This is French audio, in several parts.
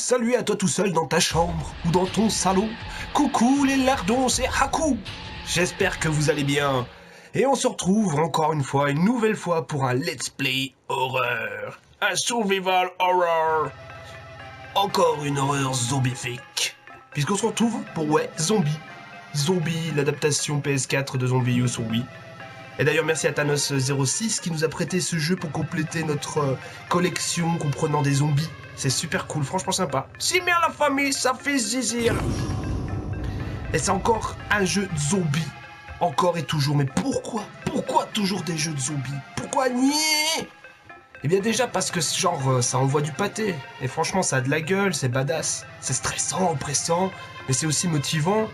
salut à toi tout seul dans ta chambre ou dans ton salon. Coucou les lardons, c'est Haku. J'espère que vous allez bien. Et on se retrouve encore une nouvelle fois pour un let's play horreur. Un survival horror. Encore une horreur zombifique. Puisqu'on se retrouve pour, Zombie. Zombie, l'adaptation PS4 de Zombie You sur Wii. Et d'ailleurs, merci à Thanos06 qui nous a prêté ce jeu pour compléter notre collection comprenant des zombies. C'est super cool, franchement sympa. Si bien la famille, ça fait zizir. Et c'est encore un jeu de zombies. Encore et toujours. Mais pourquoi toujours des jeux de zombies? Pourquoi nier? Eh bien déjà parce que genre ça envoie du pâté. Et franchement ça a de la gueule, c'est badass. C'est stressant, oppressant, mais c'est aussi motivant.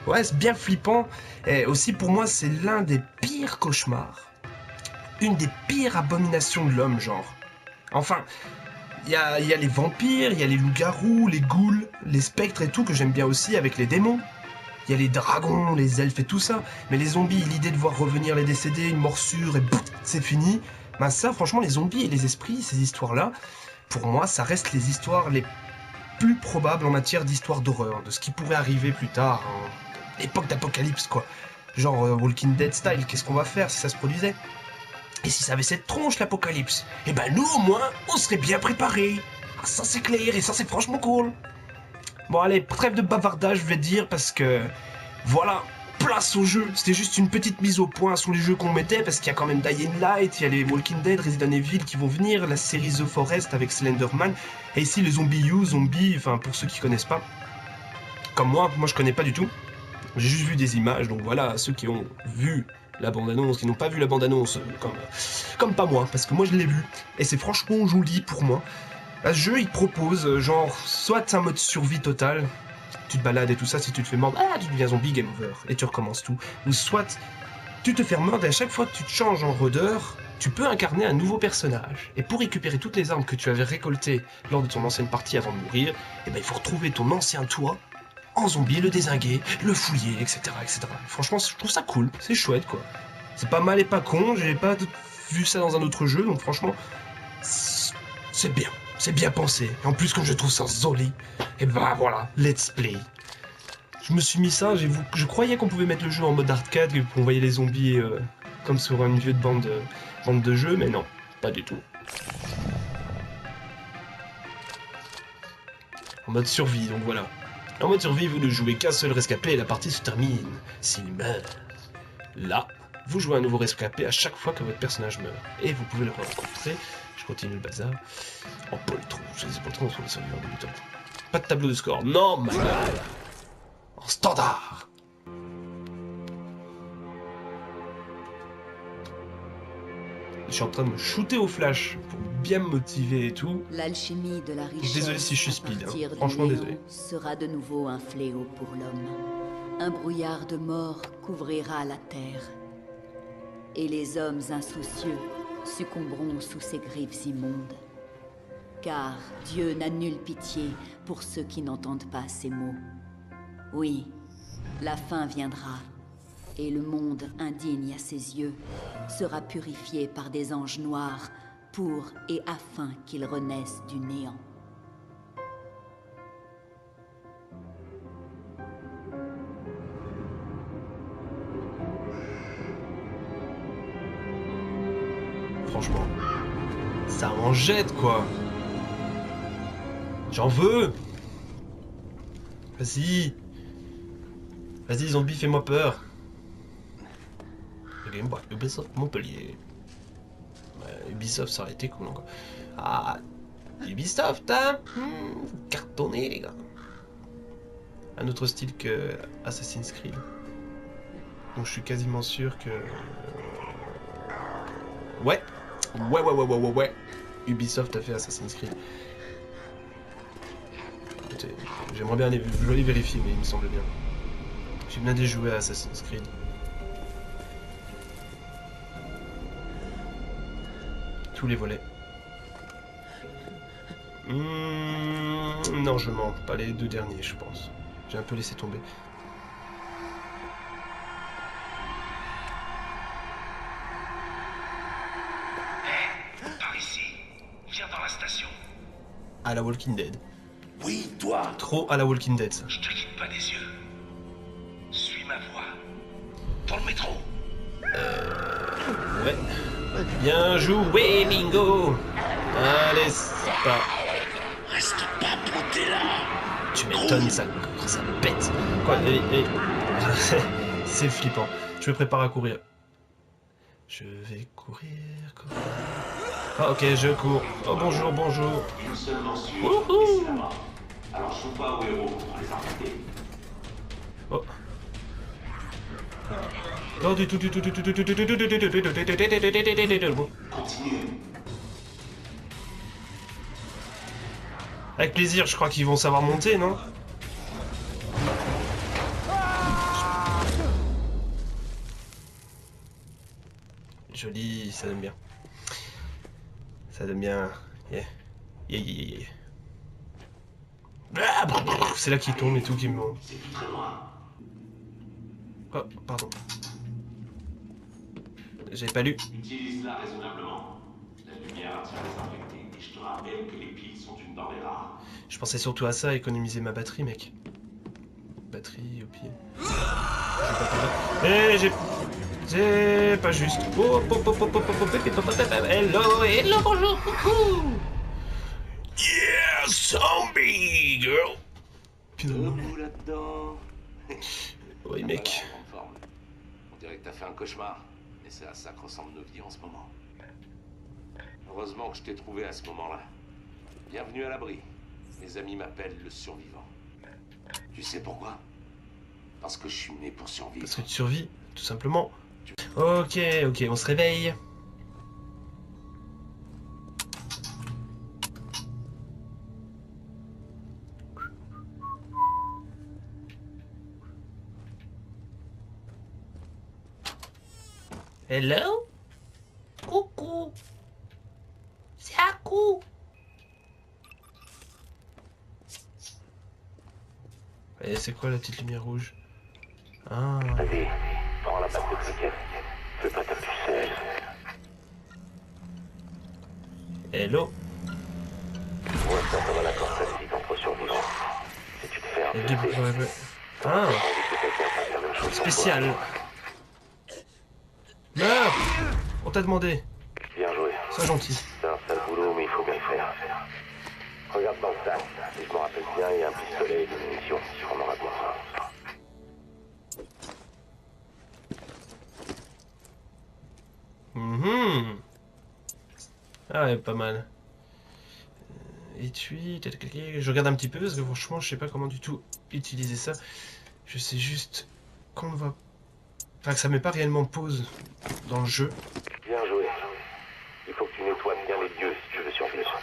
Ouais, c'est bien flippant. Et aussi pour moi c'est l'un des pires cauchemars. Une des pires abominations de l'homme, genre. Enfin, il y a les vampires, il y a les loups-garous, les ghouls, les spectres et tout que j'aime bien aussi avec les démons. Il y a les dragons, les elfes et tout ça. Mais les zombies, l'idée de voir revenir les décédés, une morsure et bout, c'est fini. Ben ça, franchement, les zombies et les esprits, ces histoires-là, pour moi, ça reste les histoires les plus probables en matière d'histoire d'horreur, de ce qui pourrait arriver plus tard, l'époque d'apocalypse, quoi. Genre Walking Dead style, qu'est-ce qu'on va faire si ça se produisait? Et si ça avait cette tronche, l'apocalypse? Eh ben nous, au moins, on serait bien préparés. Ah, ça c'est clair, et ça c'est franchement cool. Bon allez, trêve de bavardage, je vais dire, parce que... Voilà, place au jeu. C'était juste une petite mise au point sur les jeux qu'on mettait, parce qu'il y a quand même Dying Light, il y a les Walking Dead, Resident Evil qui vont venir, la série The Forest avec Slenderman, et ici les Zombie You, Zombie, enfin pour ceux qui connaissent pas. Comme moi je connais pas du tout. J'ai juste vu des images, donc voilà, ceux qui ont vu la bande-annonce, qui n'ont pas vu la bande-annonce, comme pas moi, parce que moi je l'ai vu, et c'est franchement joli pour moi. Ce jeu, il te propose, genre, soit un mode survie total, tu te balades et tout ça, si tu te fais mordre, tu deviens zombie, game over, et tu recommences tout. Ou soit, tu te fais mordre, et à chaque fois que tu te changes en rôdeur, tu peux incarner un nouveau personnage. Et pour récupérer toutes les armes que tu avais récoltées lors de ton ancienne partie avant de mourir, eh ben, il faut retrouver ton ancien toi, en zombie, le dézinguer, le fouiller, etc., etc. Franchement, je trouve ça cool, c'est chouette, quoi. C'est pas mal et pas con, j'ai pas vu ça dans un autre jeu, donc franchement, c'est bien. C'est bien pensé. Et en plus, comme je trouve ça joli, et ben voilà, let's play. Je me suis mis ça, je croyais qu'on pouvait mettre le jeu en mode arcade, et qu'on voyait les zombies comme sur une vieille bande de jeu, mais non, pas du tout. En mode survie, donc voilà. En mode survie, vous ne jouez qu'un seul rescapé et la partie se termine s'il meurt. Là, vous jouez un nouveau rescapé à chaque fois que votre personnage meurt. Et vous pouvez le rencontrer. Je continue le bazar. En poltron, je sais pas trop sur les serveurs de YouTube. Pas de tableau de score. Non, ma gueule. En standard. Je suis en train de me shooter au flash pour bien me motiver et tout. L'alchimie de la richesse, désolé si je suis speed, hein. Franchement désolé. Sera de nouveau un fléau pour l'homme. Un brouillard de mort couvrira la terre. Et les hommes insoucieux succomberont sous ses griffes immondes. Car Dieu n'a nulle pitié pour ceux qui n'entendent pas ses mots. Oui, la fin viendra, et le monde indigne à ses yeux sera purifié par des anges noirs pour et afin qu'ils renaissent du néant. Franchement, ça en jette quoi. J'en veux. Vas-y. Vas-y zombie, fais-moi peur. Game Boy, Ubisoft Montpellier. Ubisoft ça aurait été cool encore. Ah, Ubisoft hein, cartonné les gars. Un autre style que Assassin's Creed. Donc je suis quasiment sûr que... Ouais. Ubisoft a fait Assassin's Creed. Écoutez, j'aimerais bien aller vérifier, mais il me semble bien. J'ai bien déjoué à Assassin's Creed. Tous les volets. Non, je mens. Pas les deux derniers, je pense. J'ai un peu laissé tomber. Par ici. Viens dans la station. À la Walking Dead. Oui, Toi, Trop à la Walking Dead, ça. je te quitte pas des yeux. Suis ma voix. Dans le métro. Ouais. Bien joué, Bingo. Allez, c'est pas... Reste pas planté là. Tu m'étonnes, ça pète. Quoi, c'est flippant. Je me prépare à courir. Je vais courir. Ah, ok, je cours. Oh, bonjour, bonjour. Une seule mention. Wouhou. Alors joue pas aux héros pour les arrêter. Oh. Non, du tout. Continue. Avec plaisir, je crois qu'ils vont savoir monter, non? Joli, ça donne bien. Ça donne bien. Yeah. Yeah. C'est là qu'il tombe et tout qui me... C'est plus très loin. Oh, pardon. J'avais pas lu. Utilise-la raisonnablement. La lumière attire les infectés. Et je te rappelle que les piles sont une denrée rare. Je pensais surtout à ça, économiser ma batterie, mec. Batterie au pied. J'ai pas juste. Hello, bonjour, coucou. Yeah, zombie girl. Finalement. Debout là-dedans. Oui, mec. En forme. On dirait que t'as fait un cauchemar. Et c'est à ça que ressemblent nos vies en ce moment. Heureusement que je t'ai trouvé à ce moment-là. Bienvenue à l'abri. Mes amis m'appellent le survivant. Tu sais pourquoi? Parce que je suis né pour survivre. Parce que tu survis, tout simplement. Ok, on se réveille. Hello? Coucou. C'est Haku. Et c'est quoi la petite lumière rouge? Ah. Vas-y, prends la batte de cricket. Fais pas ta pucelle. Hello. Moi, ça va l'accord classique entre survivants. Si tu te fais un peu Ah. Spécial. Meurs. On t'a demandé. Bien joué. Sois gentil. C'est un sale boulot, mais il faut bien le faire. Regarde dans le sac. Si je me rappelle bien, il y a un pistolet et des munitions. On aura besoin. Ah ouais, pas mal. Étui, je regarde un petit peu parce que franchement, je sais pas comment du tout utiliser ça. Je sais juste qu'on ne voit... Enfin, que ça met pas réellement pause dans le jeu. Bien joué. Il faut que tu nettoies bien les lieux si tu veux survivre.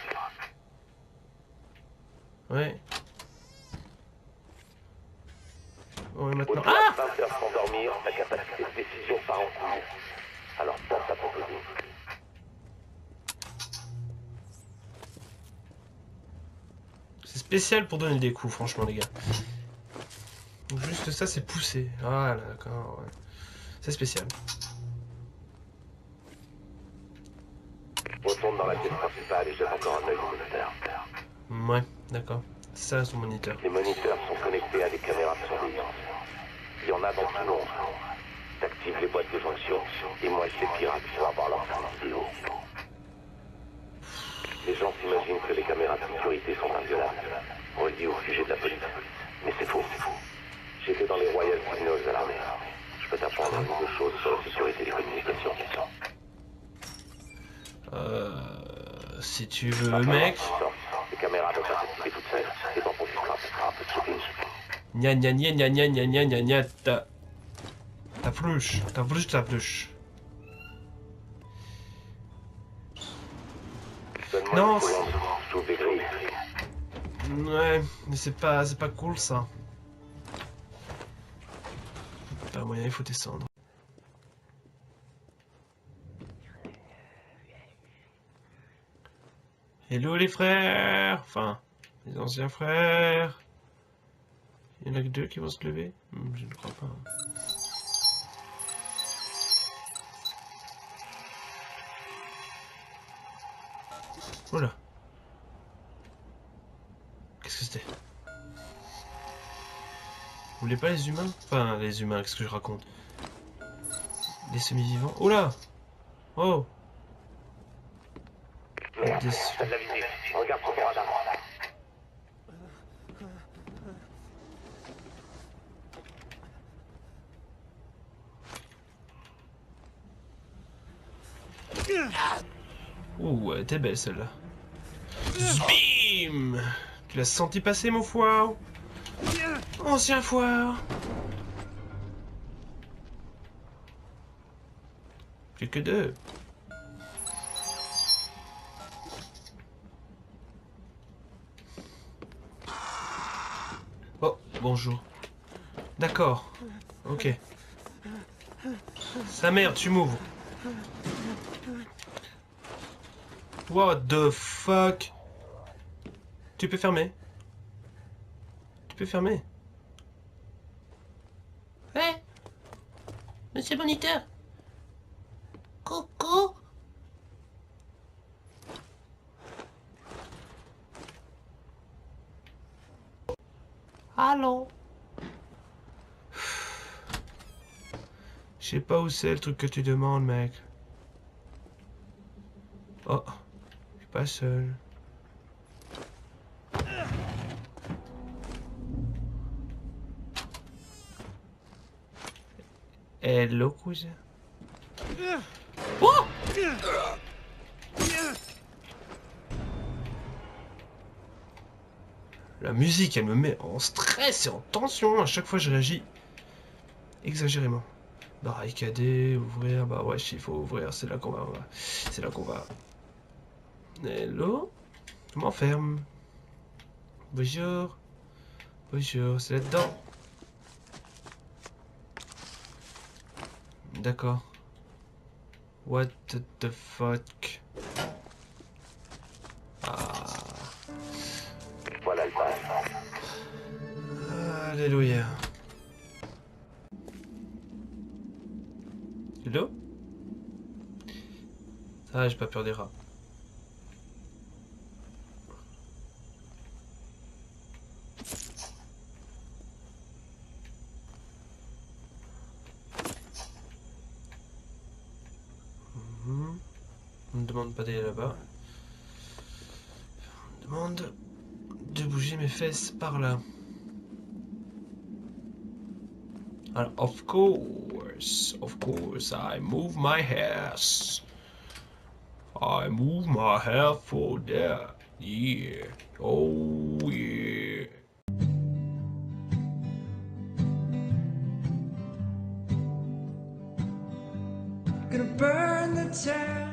Ouais. Ouais, maintenant... Au-delà Ah de 20 heures sans dormir, ta capacité de décision part en couille. Alors pense à ton plaisir. C'est spécial pour donner des coups, franchement, les gars. Donc juste ça, c'est poussé. Voilà, d'accord, ouais. C'est spécial. Retourne dans la pièce principale et jette encore un œil au moniteur. Ouais, d'accord. Ça, son moniteur. Les moniteurs sont connectés à des caméras de surveillance. Il y en a dans tout Londres. T'actives les boîtes de jonction et moi je les pirate pour avoir leur vidéo. Les gens s'imaginent que les caméras de sécurité sont inviolables, reliées au sujet de la police. Mais c'est faux. J'étais dans les Royal Signals à l'armée. Je peux t'apprendre un nombre de choses sur la sécurité des communications. Si tu veux, mec. Les caméras doivent s'activer toutes seules. Et bon, pour un peu de shooting. Gna gna gna gna gna gna gna gna gna ta flèche. Non. Je trouve des grilles. Ouais, mais c'est pas cool ça. Pas moyen, il faut descendre. Hello les frères. Enfin, les anciens frères. Il y en a que deux qui vont se lever? Je ne crois pas. Oh là. Qu'est-ce que c'était? Vous voulez pas les humains? Enfin, les humains, qu'est-ce que je raconte? Les semi-vivants. Oh là! Oh! T'as de la visée. Regarde ton radar. Ouh, elle était belle celle-là. Bim! Tu l'as senti passer, mon foire? Ancien foire! Plus que deux. Oh, bonjour. D'accord. Ok. Sa mère, tu m'ouvres. What the fuck? Tu peux fermer? Tu peux fermer? Ouais. Monsieur le moniteur. Coucou. Allô? Je sais pas où c'est le truc que tu demandes, mec. Oh, je suis pas seul. Hello, cousin. Oh! La musique, elle me met en stress et en tension. À chaque fois, je réagis exagérément. Barricader, ouvrir, bah ouais, il faut ouvrir, c'est là qu'on va. C'est là qu'on va. Hello? Je m'enferme. Bonjour. Bonjour, c'est là-dedans. D'accord. What the fuck? Ah. Voilà le pass. Alléluia. Hello? Ah, j'ai pas peur des rats. On ne demande pas d'aller là-bas. On demande de bouger mes fesses par là. Alors, of course, I move my hairs. I move my hair for that. Yeah. Oh yeah. Gonna burn the town.